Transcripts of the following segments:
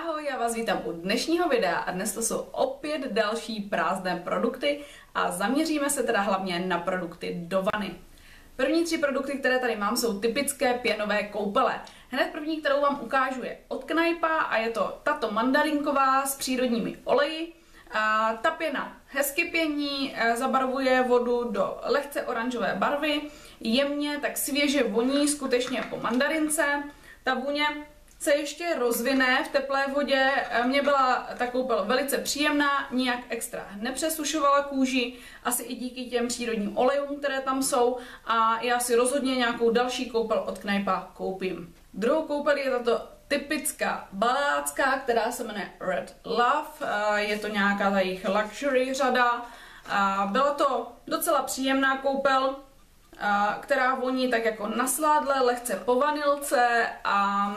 Ahoj, já vás vítám u dnešního videa a dnes to jsou opět další prázdné produkty a zaměříme se teda hlavně na produkty do vany. První tři produkty, které tady mám, jsou typické pěnové koupele. Hned první, kterou vám ukážu, je od Knajpa a je to tato mandarinková s přírodními oleji. A ta pěna hezky pění, zabarvuje vodu do lehce oranžové barvy, jemně, tak svěže voní, skutečně po mandarince. Ta vůně se ještě rozvine v teplé vodě. Mně byla ta koupel velice příjemná, nijak extra nepřesušovala kůži, asi i díky těm přírodním olejům, které tam jsou, a já si rozhodně nějakou další koupel od Knajpa koupím. Druhou koupel je tato typická balácká, která se jmenuje Red Love, je to nějaká ta jejich luxury řada. Byla to docela příjemná koupel, která voní tak jako nasládle, lehce po vanilce a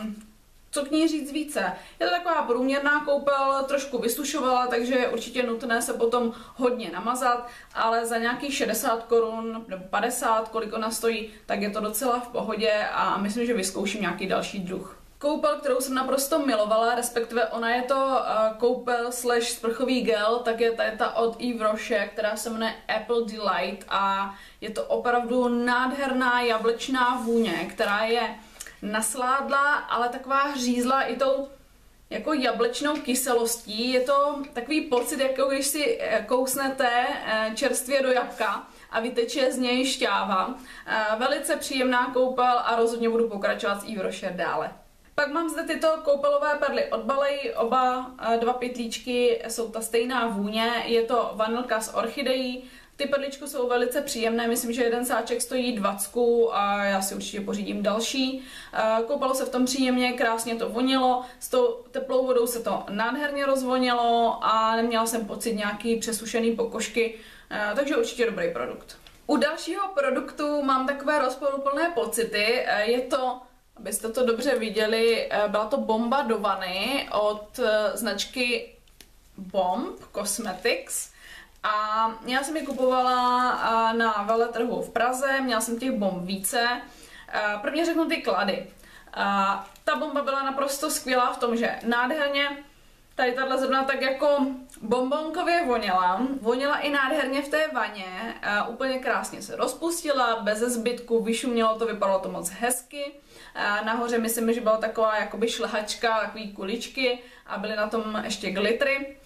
co k ní říct více. Je to taková průměrná koupel, trošku vysušovala, takže je určitě nutné se potom hodně namazat, ale za nějakých 60 korun nebo 50, kolik ona stojí, tak je to docela v pohodě a myslím, že vyzkouším nějaký další druh. Koupel, kterou jsem naprosto milovala, respektive ona je to koupel / sprchový gel, tak je tady ta od Yves Rocher, která se jmenuje Apple Delight a je to opravdu nádherná jablečná vůně, která je nasládla, ale taková hřízla i tou jako jablečnou kyselostí. Je to takový pocit, jako když si kousnete čerstvě do jabka a vyteče z něj šťáva. Velice příjemná koupel a rozhodně budu pokračovat s Yves Rocher dále. Pak mám zde tyto koupelové perly od Ballet, oba dva pytlíčky jsou ta stejná vůně, je to vanilka s orchidejí. Ty perličky jsou velice příjemné, myslím, že jeden sáček stojí 20 a já si určitě pořídím další. Koupalo se v tom příjemně, krásně to vonilo, s tou teplou vodou se to nádherně rozvonilo a neměla jsem pocit nějaký přesušený pokožky, takže určitě dobrý produkt. U dalšího produktu mám takové rozporuplné pocity, je to, abyste to dobře viděli, byla to bomba do vany od značky Bomb Cosmetics. A já jsem ji kupovala na veletrhu v Praze, měla jsem těch bomb více. Prvně řeknu ty klady. Ta bomba byla naprosto skvělá v tom, že nádherně tady tahle zrovna tak jako bombonkově vonila. Vonila i nádherně v té vaně, úplně krásně se rozpustila, bez zbytku, vyšumělo to, vypadalo to moc hezky. Nahoře myslím, že byla taková jakoby šlehačka, takový kuličky a byly na tom ještě glittery.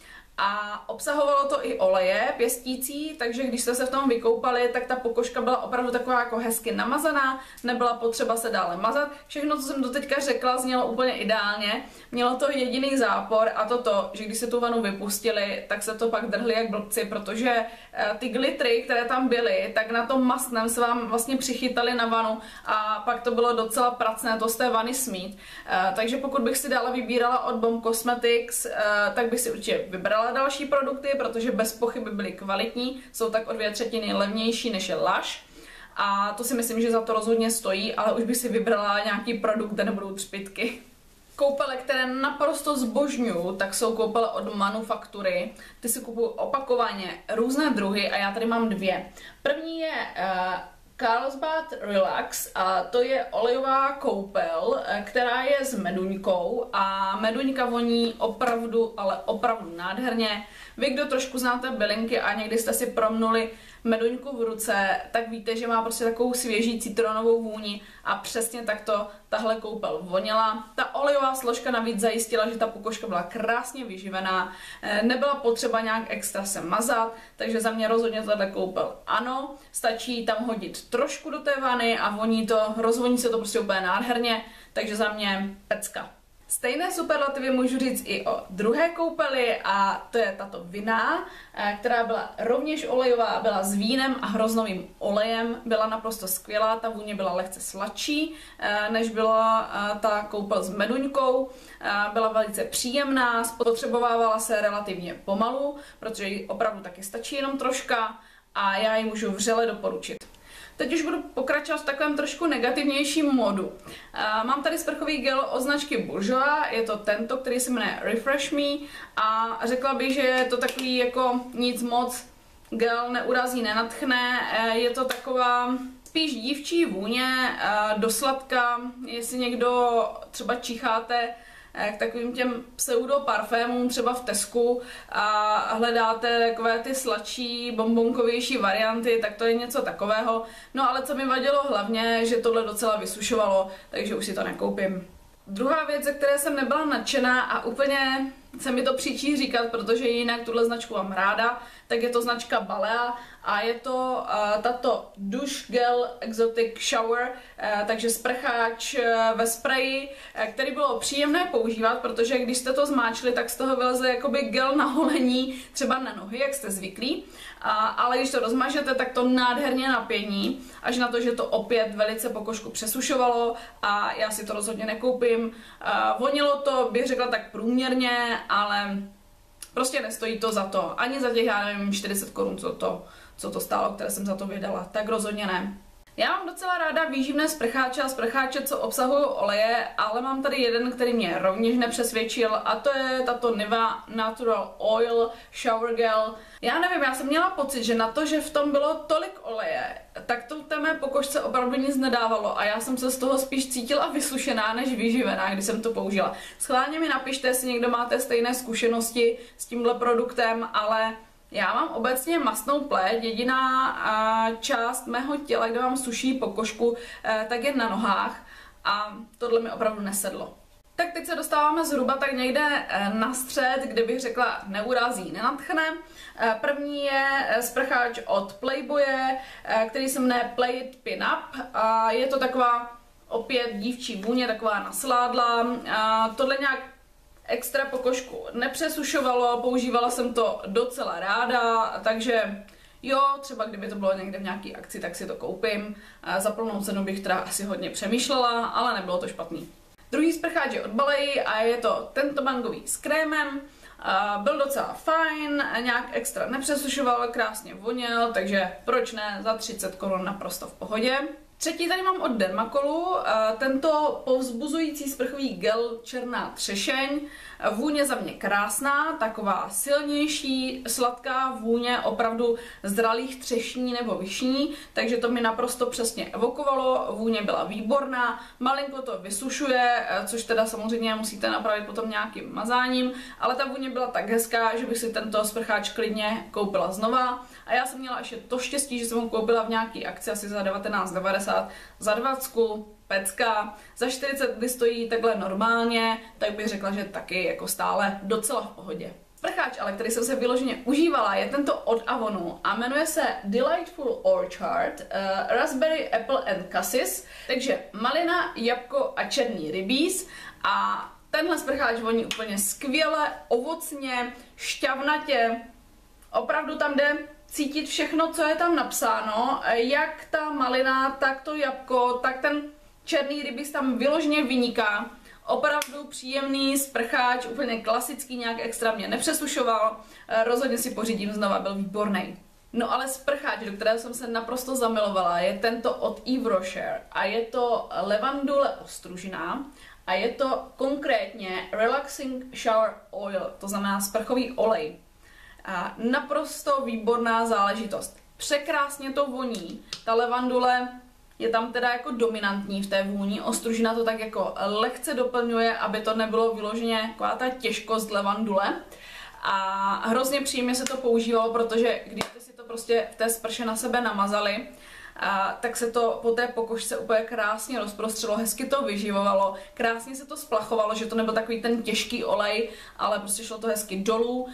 A obsahovalo to i oleje pěstící, takže když jste se v tom vykoupali, tak ta pokožka byla opravdu taková jako hezky namazaná, nebyla potřeba se dále mazat. Všechno, co jsem doteďka řekla, znělo úplně ideálně. Mělo to jediný zápor a to, že když se tu vanu vypustili, tak se to pak drhli jak blbci, protože ty glittery, které tam byly, tak na tom mastnem se vám vlastně přichytali na vanu a pak to bylo docela pracné to z té vany smít. Takže pokud bych si dále vybírala od Bomb Cosmetics, tak bych si určitě vybrala další produkty, protože bez pochyby byly kvalitní, jsou tak o 2/3 levnější než je Lush a to si myslím, že za to rozhodně stojí, ale už bych si vybrala nějaký produkt, kde nebudou třpytky. Koupele, které naprosto zbožňuju, tak jsou koupele od Manufaktury. Ty si kupuju opakovaně různé druhy a já tady mám dvě. První je Carlsbad Relax a to je olejová koupel, která je s meduňkou a meduňka voní opravdu, ale opravdu nádherně. Vy, kdo trošku znáte bylinky a někdy jste si promnuli meduňku v ruce, tak víte, že má prostě takovou svěží citronovou vůni a přesně takto tahle koupel vonila. Ta olejová složka navíc zajistila, že ta pokožka byla krásně vyživená, nebyla potřeba nějak extra se mazat, takže za mě rozhodně tahle koupel ano, stačí tam hodit trošku do té vany a voní to, rozvoní se to prostě úplně nádherně, takže za mě pecka. Stejné superlativy můžu říct i o druhé koupeli a to je tato vinná, která byla rovněž olejová, byla s vínem a hroznovým olejem, byla naprosto skvělá, ta vůně byla lehce sladší, než byla ta koupel s meduňkou, byla velice příjemná, spotřebovávala se relativně pomalu, protože jí opravdu taky stačí jenom troška a já ji můžu vřele doporučit. Teď už budu pokračovat v takovém trošku negativnějším modu. Mám tady sprchový gel od značky Bourjois, je to tento, který se jmenuje Refresh Me a řekla bych, že je to takový jako nic moc, gel neurazí, nenadchne, je to taková spíš dívčí vůně, do sladka, jestli někdo třeba čicháte k takovým těm pseudoparfémům třeba v Tesku a hledáte takové ty sladší, bombonkovější varianty, tak to je něco takového. No ale co mi vadilo hlavně, že tohle docela vysušovalo, takže už si to nekoupím. Druhá věc, ze které jsem nebyla nadšená a úplně se mi to příčí říkat, protože jinak tuhle značku mám ráda, tak je to značka Balea a je to tato Douche Gel Exotic Shower, takže sprcháč ve spreji, který bylo příjemné používat, protože když jste to zmáčkli, tak z toho vyleze jakoby gel na holení, třeba na nohy, jak jste zvyklí, ale když to rozmažete, tak to nádherně napění, až na to, že to opět velice pokožku přesušovalo a já si to rozhodně nekoupím. Vonilo to, bych řekla, tak průměrně, ale prostě nestojí to za to. Ani za těch, já nevím, 40 korun, co to stálo, které jsem za to vydala. Tak rozhodně ne. Já mám docela ráda výživné sprcháče a sprcháče, co obsahují oleje, ale mám tady jeden, který mě rovněž nepřesvědčil a to je tato Nivea Natural Oil Shower Gel. Já nevím, já jsem měla pocit, že na to, že v tom bylo tolik oleje, tak to té mé pokožce opravdu nic nedávalo a já jsem se z toho spíš cítila vysušená než vyživená, když jsem to použila. Schválně mi napište, jestli někdo máte stejné zkušenosti s tímhle produktem, ale já mám obecně mastnou pleť, jediná část mého těla, kde mám suší pokožku, tak je na nohách a tohle mi opravdu nesedlo. Tak teď se dostáváme zhruba tak někde na střed, kde bych řekla neurazí, nenadchne. První je sprcháč od Playboye, který se jmenuje Play It Pin Up. Je to taková opět dívčí vůně, taková nasládla. Tohle nějak extra pokožku nepřesušovalo, používala jsem to docela ráda, takže jo, třeba kdyby to bylo někde v nějaký akci, tak si to koupím. Za plnou cenu bych teda asi hodně přemýšlela, ale nebylo to špatný. Druhý sprcháč je od Balei a je to tento mangový s krémem. Byl docela fajn, nějak extra nepřesušoval, krásně voněl, takže proč ne, za 30 korun naprosto v pohodě. Třetí tady mám od Dermacolu, tento povzbuzující sprchový gel černá třešeň, vůně za mě krásná, taková silnější, sladká vůně opravdu zralých třešní nebo višní, takže to mi naprosto přesně evokovalo, vůně byla výborná, malinko to vysušuje, což teda samozřejmě musíte napravit potom nějakým mazáním, ale ta vůně byla tak hezká, že bych si tento sprcháč klidně koupila znova a já jsem měla ještě to štěstí, že jsem ho koupila v nějaký akci asi za 19,90, za 20, pecka, za 40, kdy stojí takhle normálně, tak bych řekla, že taky jako stále docela v pohodě. Sprcháč, ale který jsem se vyloženě užívala, je tento od Avonu a jmenuje se Delightful Orchard, Raspberry, Apple and Cassis, takže malina, jabko a černý rybíz a tenhle sprcháč voní úplně skvěle, ovocně, šťavnatě, opravdu tam jde cítit všechno, co je tam napsáno, jak ta malina, tak to jabko, tak ten černý rybíz tam vyloženě vyniká. Opravdu příjemný sprcháč, úplně klasický, nějak extra mě nepřesušoval, rozhodně si pořídím znova, byl výborný. No ale sprcháč, do kterého jsem se naprosto zamilovala, je tento od Yves Rocher a je to levandule ostružná a je to konkrétně Relaxing Shower Oil, to znamená sprchový olej. A naprosto výborná záležitost. Překrásně to voní. Ta levandule je tam teda jako dominantní v té vůni. Ostružina to tak jako lehce doplňuje, aby to nebylo vyloženě taková ta těžkost levandule. A hrozně příjemně se to používalo, protože když jste si to prostě v té sprše na sebe namazali, tak se to po té pokožce úplně krásně rozprostřelo, hezky to vyživovalo, krásně se to splachovalo, že to nebyl takový ten těžký olej, ale prostě šlo to hezky dolů,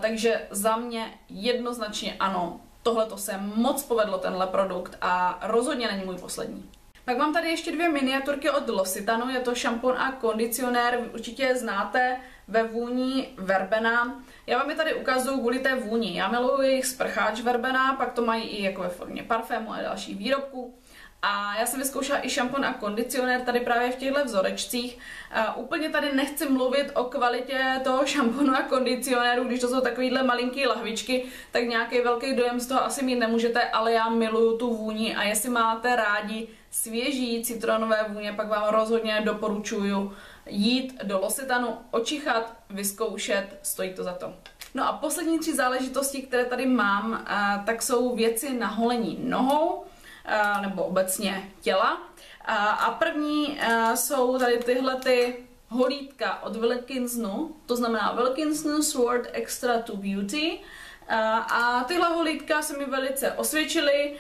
takže za mě jednoznačně ano, tohle to se moc povedlo, tenhle produkt a rozhodně není můj poslední. Pak mám tady ještě dvě miniaturky od L'Occitanu, je to šampon a kondicionér, vy určitě znáte ve vůni verbena. Já vám je tady ukazuju kvůli té vůni. Já miluji jejich sprcháč verbena, pak to mají i jako ve formě parfému a dalších výrobků. A já jsem vyzkoušela i šampon a kondicionér tady právě v těchto vzorečcích. Úplně tady nechci mluvit o kvalitě toho šamponu a kondicionéru, když to jsou takovýhle malinký lahvičky, tak nějaký velký dojem z toho asi mít nemůžete, ale já miluju tu vůni a jestli máte rádi svěží citronové vůně, pak vám rozhodně doporučuju jít do L'Occitanu, očichat, vyzkoušet, stojí to za to. No a poslední tři záležitosti, které tady mám, tak jsou věci na holení nohou, nebo obecně těla. A první jsou tady tyhle ty holítka od Wilkinsonu, to znamená Wilkinson Sword Extra to Beauty. A tyhle holítka se mi velice osvědčily,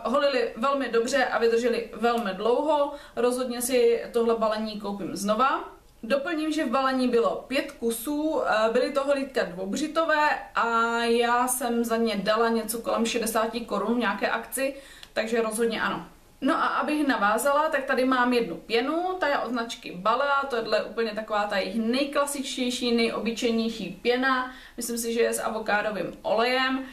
holily velmi dobře a vydržely velmi dlouho. Rozhodně si tohle balení koupím znova. Doplním, že v balení bylo 5 kusů, byly to holítka dvoubřitové a já jsem za ně dala něco kolem 60 korun v nějaké akci, takže rozhodně ano. No a abych navázala, tak tady mám jednu pěnu, ta je od značky Balea, tohle je úplně taková ta jejich nejklasičtější, nejobyčejnější pěna, myslím si, že je s avokádovým olejem,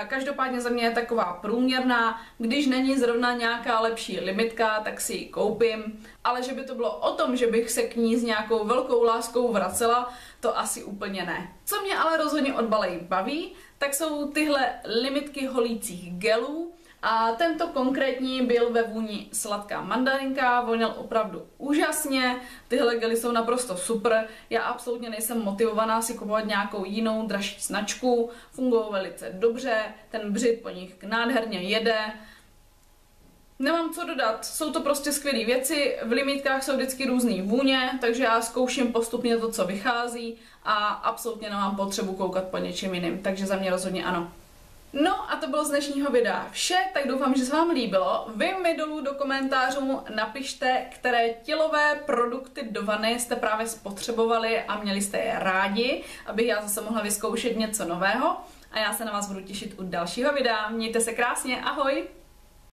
každopádně za mě je taková průměrná, když není zrovna nějaká lepší limitka, tak si ji koupím, ale že by to bylo o tom, že bych se k ní s nějakou velkou láskou vracela, to asi úplně ne. Co mě ale rozhodně od Balei baví, tak jsou tyhle limitky holících gelů. A tento konkrétní byl ve vůni sladká mandarinka, voněl opravdu úžasně, tyhle gely jsou naprosto super, já absolutně nejsem motivovaná si kupovat nějakou jinou dražší značku, fungují velice dobře, ten břit po nich nádherně jede. Nemám co dodat, jsou to prostě skvělé věci, v limitkách jsou vždycky různý vůně, takže já zkouším postupně to, co vychází a absolutně nemám potřebu koukat po něčem jiným, takže za mě rozhodně ano. No a to bylo z dnešního videa vše, tak doufám, že se vám líbilo. Vy mi dolů do komentářů napište, které tělové produkty do vany jste právě spotřebovali a měli jste je rádi, abych já zase mohla vyzkoušet něco nového. A já se na vás budu těšit u dalšího videa. Mějte se krásně, ahoj!